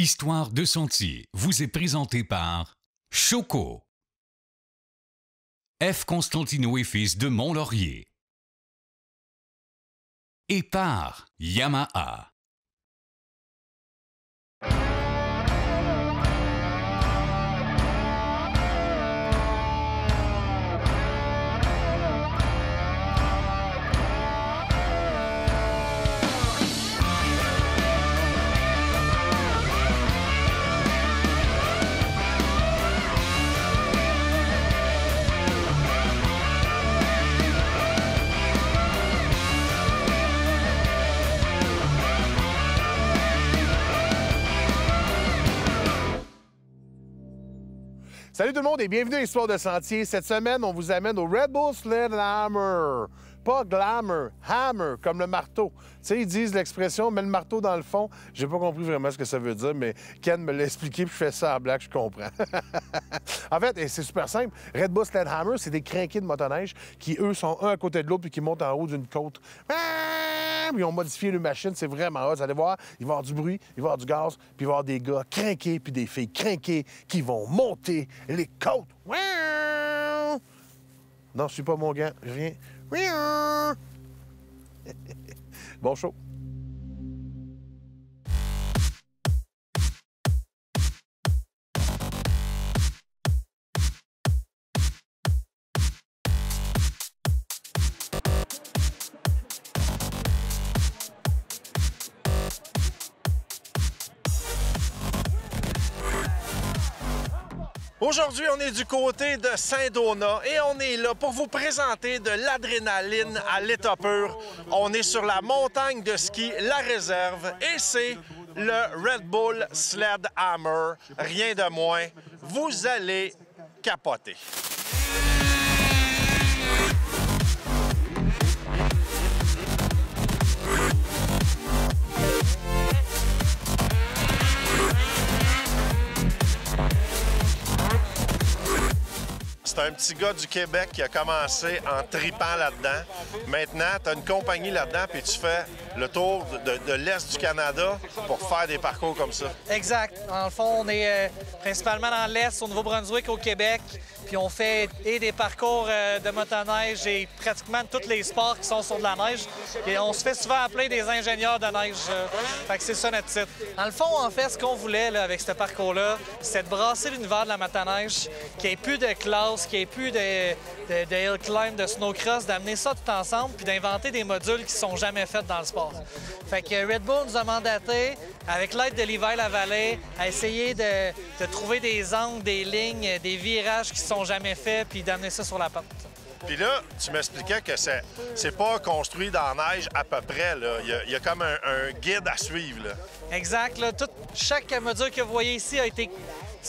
Histoire de sentier vous est présentée par Choco, F. Constantino et Fils de Mont-Laurier et par Yamaha. Salut tout le monde et bienvenue à l'Histoire de sentier. Cette semaine, on vous amène au Red Bull Sled Hammer. Pas glamour, hammer, comme le marteau. Tu sais, ils disent l'expression « mets le marteau dans le fond ». J'ai pas compris vraiment ce que ça veut dire, mais Ken me l'a expliqué puis je fais ça à blague, je comprends. En fait, c'est super simple. Red Bull Sled Hammer, c'est des crinqués de motoneige qui, eux, sont un à côté de l'autre puis qui montent en haut d'une côte. Ils ont modifié le machine, c'est vraiment hot. Vous allez voir, il va y avoir du bruit, il va y avoir du gaz, puis il va y avoir des gars crinqués puis des filles crinquées qui vont monter les côtes. Non, je suis pas mon gant, je viens. Bon show. Aujourd'hui, on est du côté de Saint-Donat et on est là pour vous présenter de l'adrénaline à l'état pur. On est sur la montagne de ski La Réserve et c'est le Red Bull Sled Hammer. Rien de moins. Vous allez capoter. C'est un petit gars du Québec qui a commencé en tripant là-dedans. Maintenant, tu as une compagnie là-dedans puis tu fais le tour de l'Est du Canada pour faire des parcours comme ça. Exact. En le fond, on est principalement dans l'Est, au Nouveau-Brunswick, au Québec. Puis on fait des parcours de motoneige et pratiquement tous les sports qui sont sur de la neige. Et on se fait souvent appeler des ingénieurs de neige. Fait que c'est ça notre titre. Dans le fond, en fait, ce qu'on voulait là, avec ce parcours-là, c'est de brasser l'univers de la motoneige, qu'il n'y ait plus de classe, qu'il n'y ait plus de hill climb, de snowcross, d'amener ça tout ensemble puis d'inventer des modules qui sont jamais faits dans le sport. Fait que Red Bull nous a mandaté, avec l'aide de Levi-Lavallée, à essayer de trouver des angles, des lignes, des virages qui sont jamais faits puis d'amener ça sur la pente. Puis là, tu m'expliquais que c'est pas construit dans la neige à peu près. Là. Il y a comme un guide à suivre. Là. Exact. Là, chaque module que vous voyez ici a été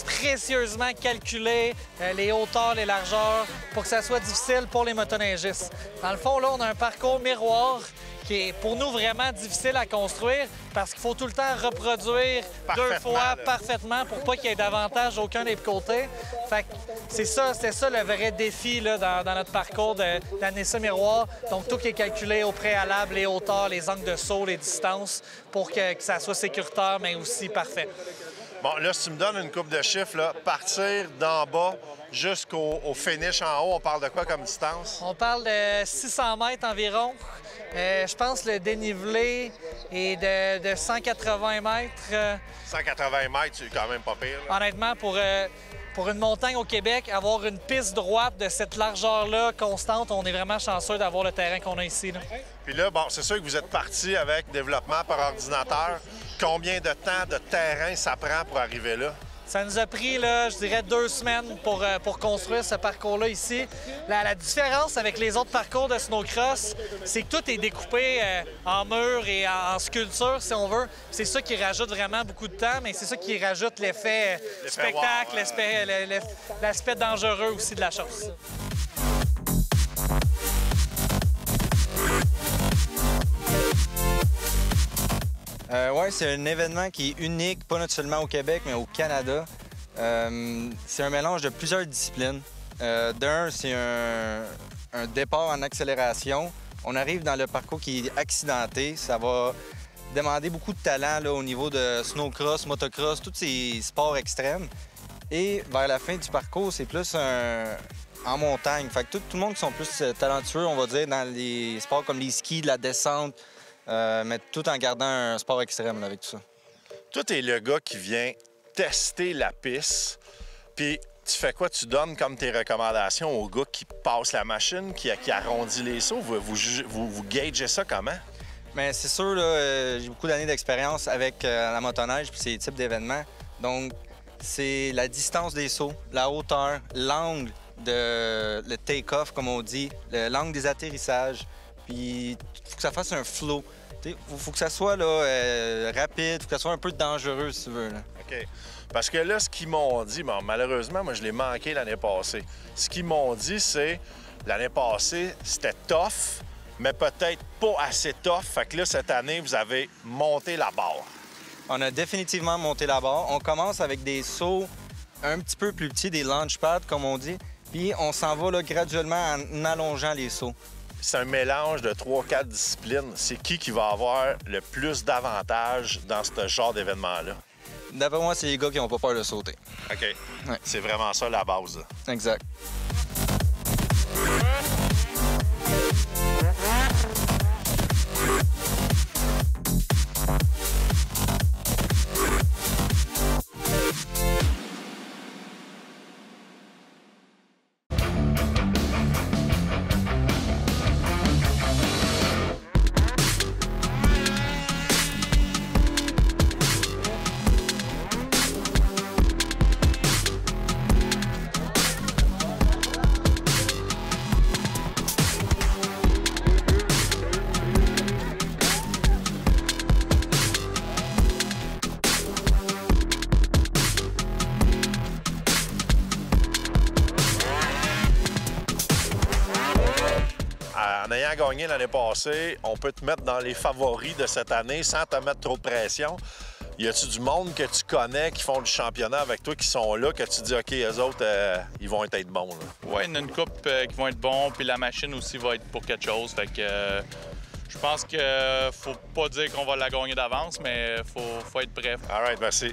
précieusement calculé, les hauteurs, les largeurs, pour que ça soit difficile pour les motoneigistes. Dans le fond, là, on a un parcours miroir qui est pour nous vraiment difficile à construire parce qu'il faut tout le temps reproduire deux fois parfaitement pour pas qu'il y ait d'avantage d'aucun des côtés. Fait que c'était ça le vrai défi là, dans notre parcours d'amener ça miroir. Donc tout qui est calculé au préalable, les hauteurs, les angles de saut, les distances, pour que ça soit sécuritaire mais aussi parfait. Bon, là, si tu me donnes une coupe de chiffres, là, partir d'en bas jusqu'au finish en haut, on parle de quoi comme distance? On parle de 600 mètres environ. Je pense que le dénivelé est de 180 mètres. 180 mètres, c'est quand même pas pire. Là. Honnêtement, pour une montagne au Québec, avoir une piste droite de cette largeur-là constante, on est vraiment chanceux d'avoir le terrain qu'on a ici. Là. Puis là, bon, c'est sûr que vous êtes parti avec développement par ordinateur. Combien de temps de terrain ça prend pour arriver là? Ça nous a pris, là, je dirais, 2 semaines pour construire ce parcours-là ici. La différence avec les autres parcours de snowcross, c'est que tout est découpé en murs et en sculpture, si on veut. C'est ça qui rajoute vraiment beaucoup de temps, mais c'est ça qui rajoute l'effet spectacle, l'aspect dangereux aussi de la chose. Oui, c'est un événement qui est unique, pas seulement au Québec, mais au Canada. C'est un mélange de plusieurs disciplines. D'un, c'est un départ en accélération. On arrive dans le parcours qui est accidenté. Ça va demander beaucoup de talent là, au niveau de snowcross, motocross, tous ces sports extrêmes. Et vers la fin du parcours, c'est plus en montagne. Fait que tout le monde qui sont plus talentueux, on va dire, dans les sports comme les skis, de la descente, mais tout en gardant un sport extrême là, avec tout ça. Toi, t'es le gars qui vient tester la piste, puis tu fais quoi? Tu donnes comme tes recommandations aux gars qui passent la machine, qui arrondit les sauts. Vous gagez ça comment? Bien, c'est sûr, j'ai beaucoup d'années d'expérience avec la motoneige puis ces types d'événements. Donc, c'est la distance des sauts, la hauteur, l'angle le take-off, comme on dit, l'angle des atterrissages. Puis, il faut que ça fasse un flow. Il faut que ça soit là, rapide, il faut que ça soit un peu dangereux, si tu veux. Là. OK. Parce que là, ce qu'ils m'ont dit, bon, malheureusement, moi, je l'ai manqué l'année passée. Ce qu'ils m'ont dit, c'est l'année passée, c'était tough, mais peut-être pas assez tough. Fait que là, cette année, vous avez monté la barre. On a définitivement monté la barre. On commence avec des sauts un petit peu plus petits, des launch pads, comme on dit. Puis on s'en va là, graduellement en allongeant les sauts. C'est un mélange de 3-4 disciplines. C'est qui va avoir le plus d'avantages dans ce genre d'événement-là? D'après moi, c'est les gars qui n'ont pas peur de sauter. OK. Ouais. C'est vraiment ça, la base. Exact. En ayant gagné l'année passée, on peut te mettre dans les favoris de cette année sans te mettre trop de pression. Y a-tu du monde que tu connais qui font du championnat avec toi, qui sont là, que tu dis, OK, eux autres, ils vont être bons? Oui, il y en a une couple qui vont être bons, puis la machine aussi va être pour quelque chose. Fait que je pense qu'il faut pas dire qu'on va la gagner d'avance, mais faut être prêt. All right, merci.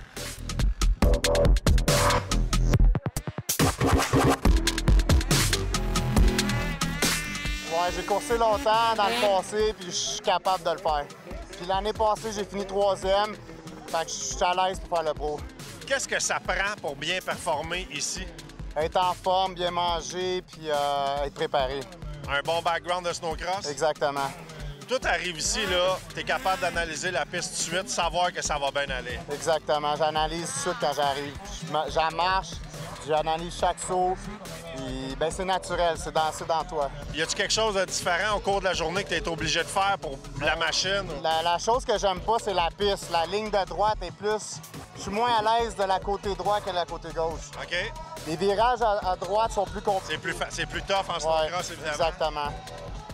Ouais, j'ai coursé longtemps dans le passé, puis je suis capable de le faire. Puis l'année passée, j'ai fini 3e, fait que je suis à l'aise pour faire le pro. Qu'est-ce que ça prend pour bien performer ici? Être en forme, bien manger, puis être préparé. Un bon background de snowcross? Exactement. Toi, t'arrives ici, là, t'es capable d'analyser la piste tout de suite, savoir que ça va bien aller. Exactement. J'analyse tout de suite quand j'arrive. J'en marche, j'analyse chaque saut. Puis, ben, c'est naturel, c'est dans toi. Y a-tu quelque chose de différent au cours de la journée que tu es obligé de faire pour la machine? La chose que j'aime pas, c'est la piste. La ligne de droite est plus... Je suis moins à l'aise de la côté droit que de la côté gauche. OK. Les virages à droite sont plus compliqués. C'est plus tough en snowcross, évidemment. Exactement.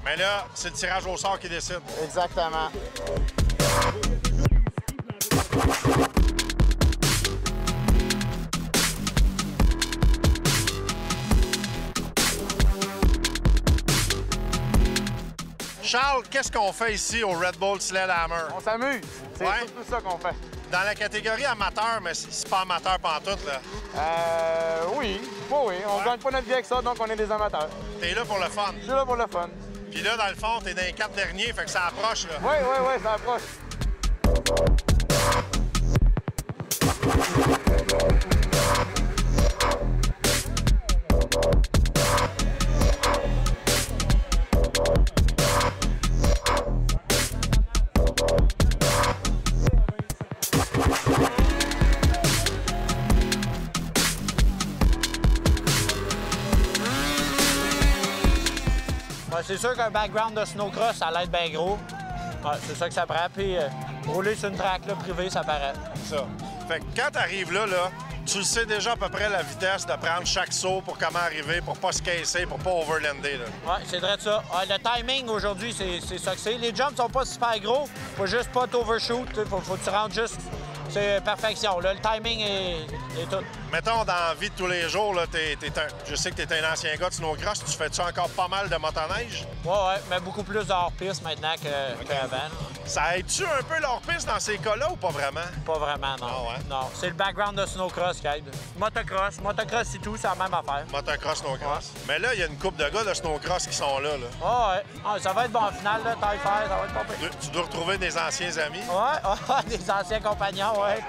Mais là, c'est le tirage au sort qui décide. Exactement. Charles, qu'est-ce qu'on fait ici au Red Bull Sledhammer? On s'amuse. C'est Ouais. tout ça qu'on fait. Dans la catégorie amateur, mais c'est pas amateur pantoute, là. Oui. On gagne pas notre vie avec ça, donc on est des amateurs. T'es là pour le fun. Je suis là pour le fun. Puis là, dans le fond, t'es dans les 4 derniers, fait que ça approche, là. Oui, ça approche. C'est sûr qu'un background de snowcross, ça l'aide bien gros. Ouais, c'est ça que ça prend. Puis rouler sur une track là, privée, ça paraît. Ça. Fait que quand t'arrives là, tu le sais déjà à peu près la vitesse de prendre chaque saut pour comment arriver, pour pas se casser, pour pas overlander, là. Oui, c'est vrai de ça. Le timing aujourd'hui, c'est ça que c'est. Les jumps sont pas super gros. Faut juste pas t'overshoot. Faut que tu rentres juste. C'est perfection. Là, le timing est tout. Mettons, dans la vie de tous les jours, là, je sais que tu es un ancien gars de snowcross. Tu fais-tu encore pas mal de motoneige? Ouais, mais beaucoup plus de hors-piste maintenant qu'avant. Ça aide-tu un peu l'hors-piste dans ces cas-là ou pas vraiment? Pas vraiment, non. Ah ouais? Non, c'est le background de snowcross qui aide. Motocross c'est tout, c'est la même affaire. Motocross, snowcross. Ouais. Mais là, il y a une couple de gars de snowcross qui sont là. Ouais. Ah, ça va être bon en finale, là, taille faire, ça va être pas pire. Tu dois retrouver des anciens amis? Ouais, des anciens compagnons, ouais.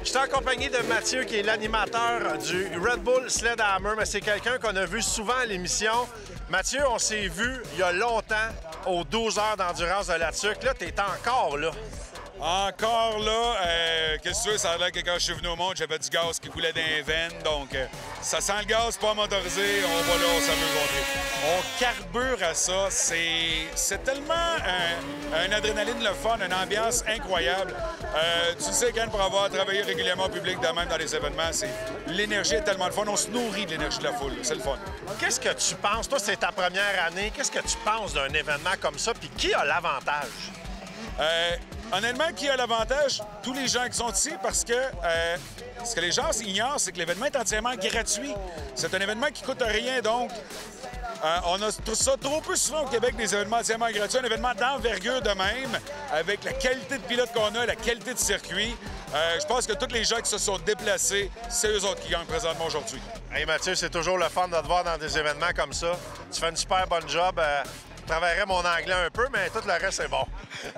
Je suis en compagnie de Mathieu, qui est l'animateur du Red Bull Sled Hammer, mais c'est quelqu'un qu'on a vu souvent à l'émission. Mathieu, on s'est vu il y a longtemps aux 12 heures d'endurance de la Tuque. Là, t'es encore là. Encore là, qu'est-ce que tu veux, ça a l'air que quand je suis venu au monde, j'avais du gaz qui coulait dans les veines, donc ça sent le gaz pas motorisé, on va là, on s'amuse contre. On carbure à ça, c'est tellement un adrénaline le fun, une ambiance incroyable. Tu sais, Ken, pour avoir travaillé régulièrement au public de même dans les événements, l'énergie est tellement le fun, on se nourrit de l'énergie de la foule, c'est le fun. Qu'est-ce que tu penses, toi, c'est ta première année, qu'est-ce que tu penses d'un événement comme ça, puis qui a l'avantage? Honnêtement, qui a l'avantage? Tous les gens qui sont ici, parce que ce que les gens ignorent, c'est que l'événement est entièrement gratuit. C'est un événement qui coûte rien, donc on a tout ça trop peu souvent au Québec, des événements entièrement gratuits. Un événement d'envergure de même, avec la qualité de pilote qu'on a, la qualité de circuit. Je pense que tous les gens qui se sont déplacés, c'est eux autres qui gagnent présentement aujourd'hui. Hey Mathieu, c'est toujours le fun de te voir dans des événements comme ça. Tu fais une super bonne job. Je travaillerais mon anglais un peu, mais tout le reste, c'est bon.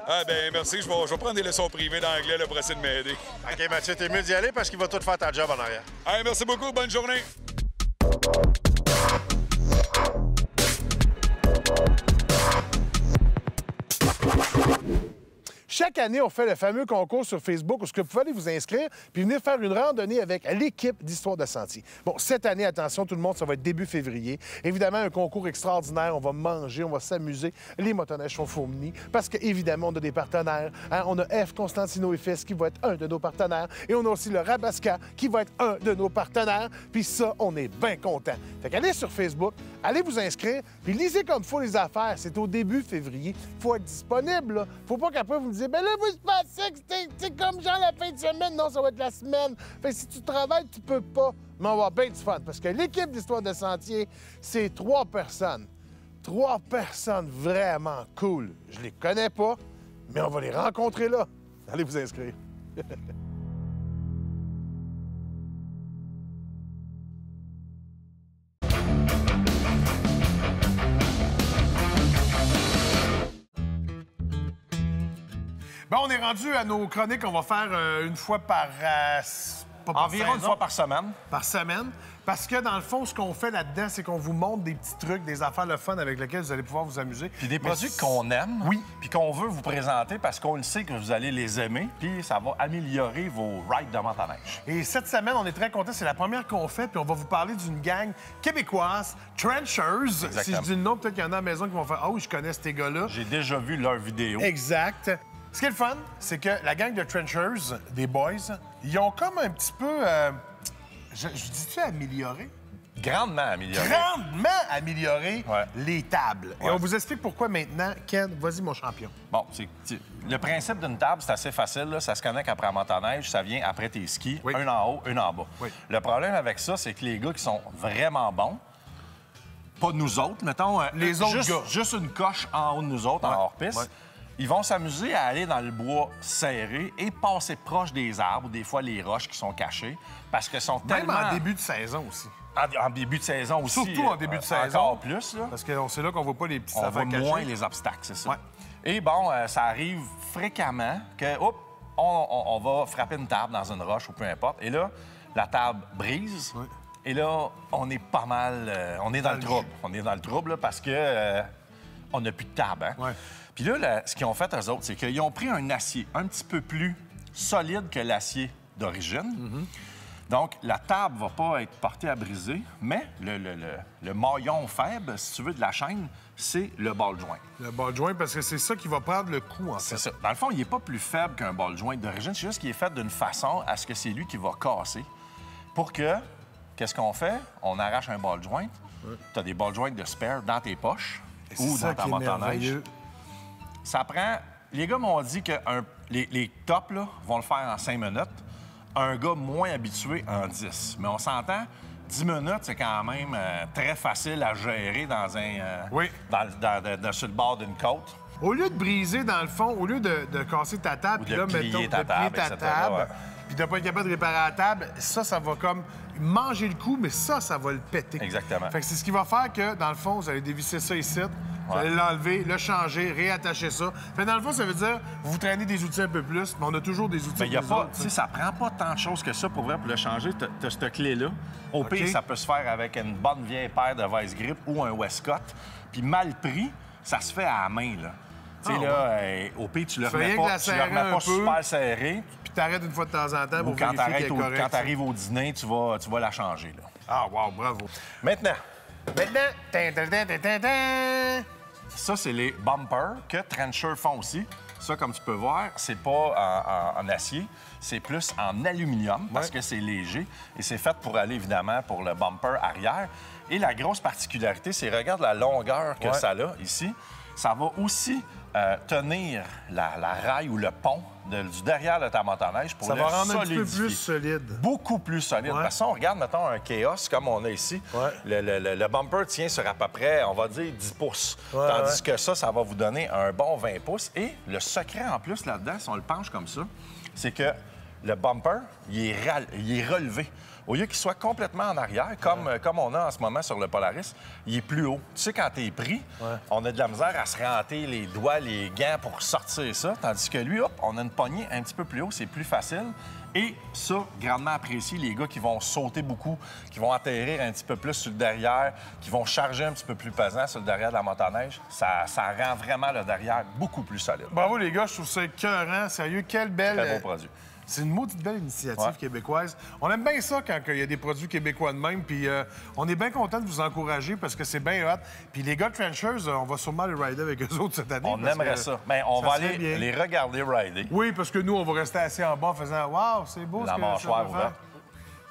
Ah ben merci, je vais prendre des leçons privées d'anglais là, pour essayer de m'aider. OK, Mathieu, t'es mieux d'y aller parce qu'il va tout faire ta job en arrière. Hey, merci beaucoup, bonne journée. Chaque année, on fait le fameux concours sur Facebook où vous pouvez aller vous inscrire puis venir faire une randonnée avec l'équipe d'Histoire de Sentier. Bon, cette année, attention tout le monde, ça va être début février. Évidemment, un concours extraordinaire. On va manger, on va s'amuser. Les motoneiges sont fournis parce qu'évidemment, on a des partenaires. Hein? On a F. Constantino et Fils qui va être un de nos partenaires. Et on a aussi le Rabasca qui va être un de nos partenaires. Puis ça, on est bien content. Fait qu'allez sur Facebook, allez vous inscrire, puis lisez comme il faut les affaires. C'est au début février. Il faut être disponible, là. Faut pas qu'après, vous me disiez, ben là, vous, je pensais que c'était comme genre la fin de semaine. Non, ça va être la semaine. Fait que si tu travailles, tu peux pas. Mais on va avoir bien du fun. Parce que l'équipe d'Histoire de Sentier, c'est 3 personnes. 3 personnes vraiment cool. Je les connais pas, mais on va les rencontrer là. Allez vous inscrire. Bon, on est rendu à nos chroniques qu'on va faire une fois par... Environ une fois par semaine. Par semaine. Parce que, dans le fond, ce qu'on fait là-dedans, c'est qu'on vous montre des petits trucs, des affaires le fun avec lesquels vous allez pouvoir vous amuser. Puis des produits qu'on aime. Oui. Puis qu'on veut vous présenter parce qu'on le sait que vous allez les aimer. Puis ça va améliorer vos rides de motoneige. Et cette semaine, on est très contents. C'est la première qu'on fait. Puis on va vous parler d'une gang québécoise, Trenchers. Exactement. Si je dis le nom, peut-être qu'il y en a à la maison qui vont faire « Oh, je connais ces gars-là. » J'ai déjà vu leurs vidéos. Exact. Ce qui est le fun, c'est que la gang de Trenchers, des boys, ils ont comme un petit peu... je dis-tu amélioré? Grandement amélioré. Grandement amélioré Ouais. les tables. Et Ouais. on vous explique pourquoi maintenant. Ken, vas-y, mon champion. Bon, le principe d'une table, c'est assez facile. Là. Ça se connecte après la motoneige, ça vient après tes skis, Oui. un en haut, un en bas. Oui. Le problème avec ça, c'est que les gars qui sont vraiment bons, pas nous autres, mettons, Les autres juste, gars. juste une coche en haut de nous autres, Ouais. en hors-piste, Ouais. ils vont s'amuser à aller dans le bois serré et passer proche des arbres, des fois les roches qui sont cachées, parce que sont Même tellement... en début de saison aussi. En début de saison aussi. Surtout en début de saison. Encore plus, là. Parce que c'est là qu'on voit pas les petits On affaires voit cachées. moins les obstacles, c'est ça. Ouais. Et bon, ça arrive fréquemment que, hop, on va frapper une table dans une roche ou peu importe. Et là, la table brise. Ouais. Et là, on est pas mal... on est dans le trouble. On est dans le trouble là, parce que on n'a plus de table. Hein? Ouais. Puis là, ce qu'ils ont fait, eux autres, c'est qu'ils ont pris un acier un petit peu plus solide que l'acier d'origine. Donc, la table va pas être portée à briser, mais le maillon faible, si tu veux, de la chaîne, c'est le ball joint. Le ball joint, parce que c'est ça qui va prendre le coup, en fait. C'est ça. Dans le fond, il n'est pas plus faible qu'un ball joint d'origine. C'est juste qu'il est fait d'une façon à ce que c'est lui qui va casser. Pour que, qu'est-ce qu'on fait? On arrache un ball joint. Tu as des ball joints de spare dans tes poches ou dans ta motoneige. Ça prend... Les gars m'ont dit que les tops là, vont le faire en 5 minutes. Un gars moins habitué en 10. Mais on s'entend, 10 minutes, c'est quand même très facile à gérer dans un... sur le bord d'une côte. Au lieu de briser, dans le fond, au lieu de casser ta table, puis là, mettons, ta table, puis de pas être capable de réparer la table, ça va comme manger le coup, mais ça va le péter. Exactement. Fait que c'est ce qui va faire que, dans le fond, vous allez dévisser ça ici, vous allez l'enlever, le changer, réattacher ça. Fait dans le fond, ça veut dire vous traînez des outils un peu plus, mais on a toujours des outils. Mais il y a pas, tu sais, ça prend pas tant de choses que ça pour vrai pour le changer. T'as cette clé-là. Au pire, ça peut se faire avec une bonne vieille paire de vice grip ou un Westcott. Puis mal pris, ça se fait à la main, là. Tu sais, là, au pire, tu le remets pas super serré. Puis t'arrêtes une fois de temps en temps pour quand vérifier qu'il est correct. Quand t'arrives au dîner, tu vas la changer, là. Ah, wow, bravo. Maintenant, Maintenant, ça, c'est les bumpers que Trencher font aussi. Ça, comme tu peux voir, c'est pas en acier, c'est plus en aluminium parce que c'est léger et c'est fait pour aller, évidemment, pour le bumper arrière. Et la grosse particularité, c'est, regarde la longueur que ça a ici. Ça va aussi tenir la raille ou le pont du derrière de ta motoneige pour le solidifier. Ça va rendre un petit peu plus solide. Beaucoup plus solide. Parce que si on regarde, mettons, un Chaos comme on a ici, le bumper tient sur à peu près, on va dire, 10 pouces. Tandis que ça va vous donner un bon 20 pouces. Et le secret, en plus, là-dedans, si on le penche comme ça, c'est que le bumper, il est relevé. Au lieu qu'il soit complètement en arrière, comme on a en ce moment sur le Polaris, il est plus haut. Tu sais, quand t'es pris, on a de la misère à se rentrer les doigts, les gants pour sortir ça. Tandis que lui, hop, on a une poignée un petit peu plus haut, c'est plus facile. Et ça, grandement apprécié, les gars qui vont sauter beaucoup, qui vont atterrir un petit peu plus sur le derrière, qui vont charger un petit peu plus pesant sur le derrière de la motoneige, ça rend vraiment le derrière beaucoup plus solide. Bravo, les gars, je trouve ça écœurant. Sérieux, quelle belle... Très beau produit. C'est une maudite belle initiative québécoise. On aime bien ça quand il y a des produits québécois de même. Puis on est bien content de vous encourager parce que c'est bien hot. Puis les gars de Trenchers, on va sûrement les rider avec eux autres cette année. On aimerait ça. Mais on va aller les regarder rider. Oui, parce que nous, on va rester assis en bas en faisant « Wow, c'est beau ce que ça va faire. »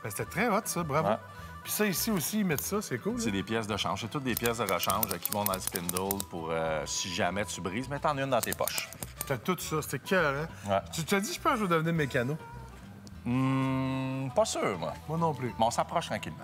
C'était très hot, ça. Bravo. Ouais. Puis ça, ici aussi, ils mettent ça. C'est cool. C'est des pièces de change. C'est toutes des pièces de rechange qui vont dans le spindle pour si jamais tu brises. Mais t'en as une dans tes poches. T'as tout ça, c'était cœur, hein? Ouais. Tu te dis, je pense que je vais devenir mécano? Pas sûr, moi. Moi non plus. Mais on s'approche tranquillement.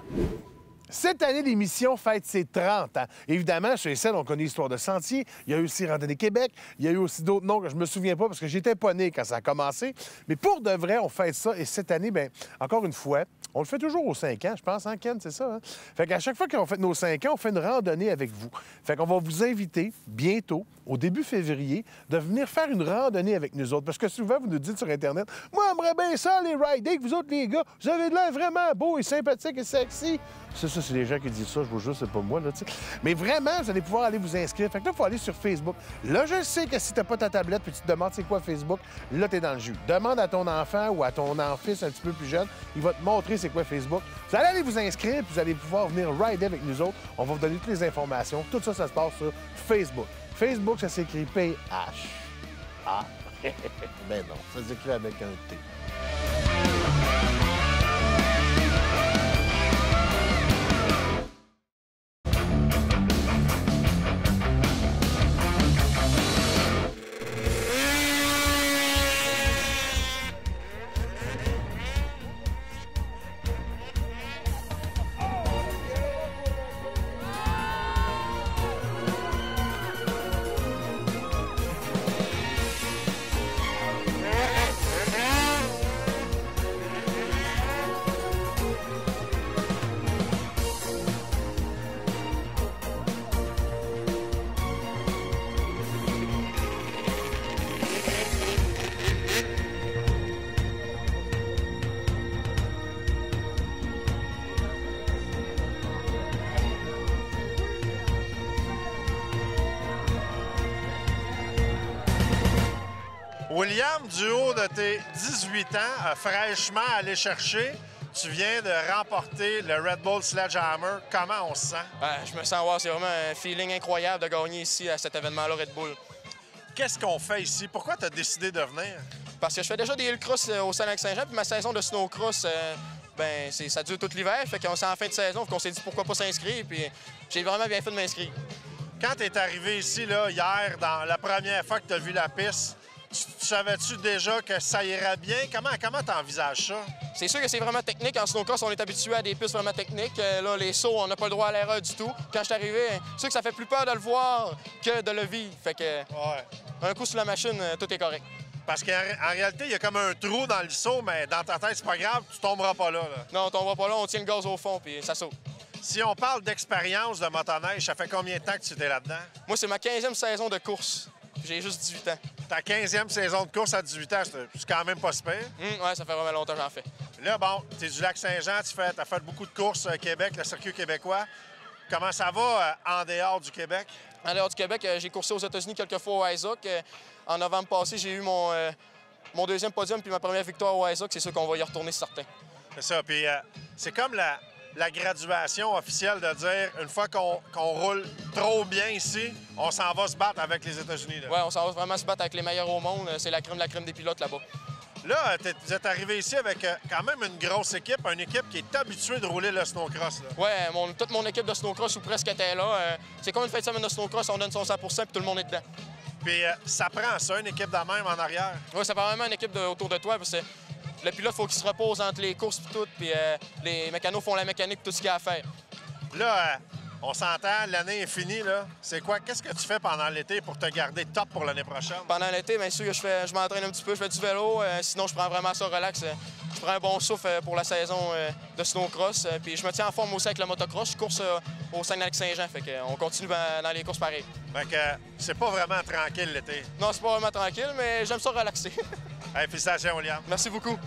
Cette année, l'émission fête ses 30 ans. Évidemment, chez SN, on connaît l'histoire de Sentier. Il y a eu aussi Randonnée Québec. Il y a eu aussi d'autres noms que je me souviens pas parce que j'étais pas né quand ça a commencé. Mais pour de vrai, on fête ça. Et cette année, bien, encore une fois, on le fait toujours aux 5 ans, je pense, hein, Ken, c'est ça? Hein? Fait qu'à chaque fois qu'on fait nos 5 ans, on fait une randonnée avec vous. Fait qu'on va vous inviter bientôt, au début février, de venir faire une randonnée avec nous autres. Parce que souvent, vous nous dites sur Internet, « Moi, j'aimerais bien ça, les rider, que vous autres, les gars, vous avez de l'air vraiment beau et sympathique et sexy. » Ça, c'est les gens qui disent ça, je vous jure, c'est pas moi, là, tu sais. Mais vraiment, vous allez pouvoir aller vous inscrire. Fait que là, il faut aller sur Facebook. Là, je sais que si t'as pas ta tablette puis tu te demandes c'est quoi Facebook, là, t'es dans le jus. Demande à ton enfant ou à ton fils un petit peu plus jeune, il va te montrer c'est quoi Facebook. Vous allez aller vous inscrire puis vous allez pouvoir venir rider avec nous autres. On va vous donner toutes les informations. Tout ça, ça se passe sur Facebook. Facebook, ça s'écrit P-H. Ah, ben non, ça s'écrit avec un T. William, du haut de tes 18 ans, fraîchement allé chercher Tu viens de remporter le Red Bull Sledgehammer. Comment on se sent? Je me sens, c'est vraiment un feeling incroyable de gagner ici à cet événement-là Red Bull. Qu'est-ce qu'on fait ici? Pourquoi tu as décidé de venir? Parce que je fais déjà des hill-cross au Saint-Lac-Saint-Jean, puis ma saison de snowcross, ça dure tout l'hiver, fait qu'on s'est en fin de saison, fait qu'on s'est dit pourquoi pas s'inscrire, puis j'ai vraiment bien fait de m'inscrire. Quand tu es arrivé ici, là, hier, dans la première fois que tu as vu la piste, tu savais-tu déjà que ça irait bien? Comment tu envisages ça? C'est sûr que c'est vraiment technique. En snowcross, on est habitué à des pistes vraiment techniques. Là, les sauts, on n'a pas le droit à l'erreur du tout. Quand je suis arrivé, c'est sûr que ça fait plus peur de le voir que de le vivre. Fait que, un coup sur la machine, tout est correct. Parce qu'en réalité, il y a comme un trou dans le saut, mais dans ta tête, c'est pas grave, tu tomberas pas là. Non, on tombera pas là, on tient le gaz au fond, puis ça saute. Si on parle d'expérience de motoneige, ça fait combien de temps que tu étais là-dedans? Moi, c'est ma 15e saison de course. J'ai juste 18 ans. Ta 15e saison de course à 18 ans, c'est quand même pas super. Ouais, ça fait vraiment longtemps que j'en fais. Là, bon, tu es du Lac-Saint-Jean, tu as fait beaucoup de courses Québec, le circuit québécois. Comment ça va en dehors du Québec? En dehors du Québec, j'ai coursé aux États-Unis quelques fois au Isaac. En novembre passé, j'ai eu mon deuxième podium puis ma première victoire au Isaac. C'est sûr qu'on va y retourner, c'est certain. C'est ça. Puis c'est comme la graduation officielle de dire, une fois qu'on roule trop bien ici, on s'en va se battre avec les États-Unis. Oui, on s'en va vraiment se battre avec les meilleurs au monde. C'est la crème des pilotes là-bas. Là, vous êtes arrivé ici avec quand même une grosse équipe, une équipe qui est habituée de rouler le snowcross. Oui, toute mon équipe de snowcross ou presque était là. C'est comme une fin de semaine de snowcross, on donne son 100 puis tout le monde est dedans. Puis ça prend ça, une équipe de même en arrière? Oui, ça prend vraiment une équipe autour de toi parce que le pilote, il faut qu'il se repose entre les courses et tout, puis les mécanos font la mécanique, tout ce qu'il y a à faire. Là, on s'entend, l'année est finie, là. C'est quoi? Qu'est-ce que tu fais pendant l'été pour te garder top pour l'année prochaine? Pendant l'été, bien sûr, je m'entraîne un petit peu, je fais du vélo. Sinon, je prends vraiment ça relax. Je prends un bon souffle pour la saison de snowcross. Puis je me tiens en forme aussi avec le motocross. Je course au Saint-Lac-Saint-Jean, fait qu'on continue dans les courses pareilles. Fait que c'est pas vraiment tranquille l'été? Non, c'est pas vraiment tranquille, mais j'aime ça relaxer. Hey, félicitations, William. Merci beaucoup.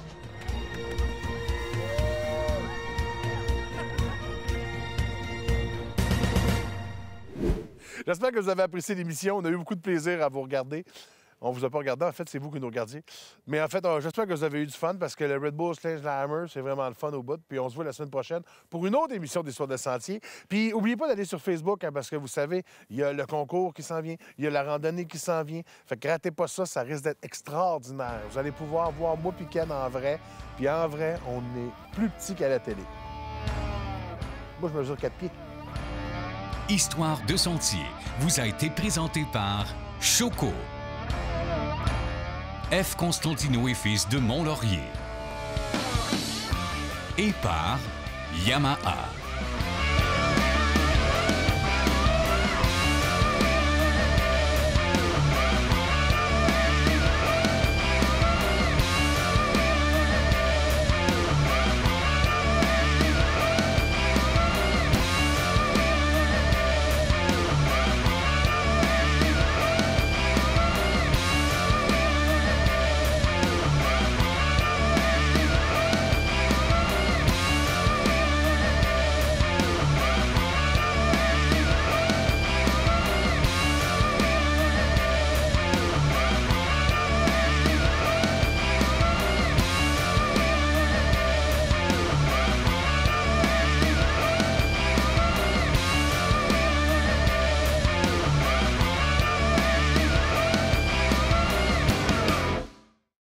J'espère que vous avez apprécié l'émission. On a eu beaucoup de plaisir à vous regarder. On vous a pas regardé, en fait, c'est vous qui nous regardiez. Mais en fait, j'espère que vous avez eu du fun parce que le Red Bull Sledgehammer, c'est vraiment le fun au bout. Puis on se voit la semaine prochaine pour une autre émission d'Histoire de Sentier. Puis n'oubliez pas d'aller sur Facebook parce que vous savez, il y a le concours qui s'en vient, il y a la randonnée qui s'en vient. Fait que ratez pas ça, ça risque d'être extraordinaire. Vous allez pouvoir voir moi et Ken en vrai. Puis en vrai, on est plus petit qu'à la télé. Moi, je mesure 4 pieds. Histoire de Sentier vous a été présenté par Choco, F. Constantino et Fils de Mont-Laurier et par Yamaha.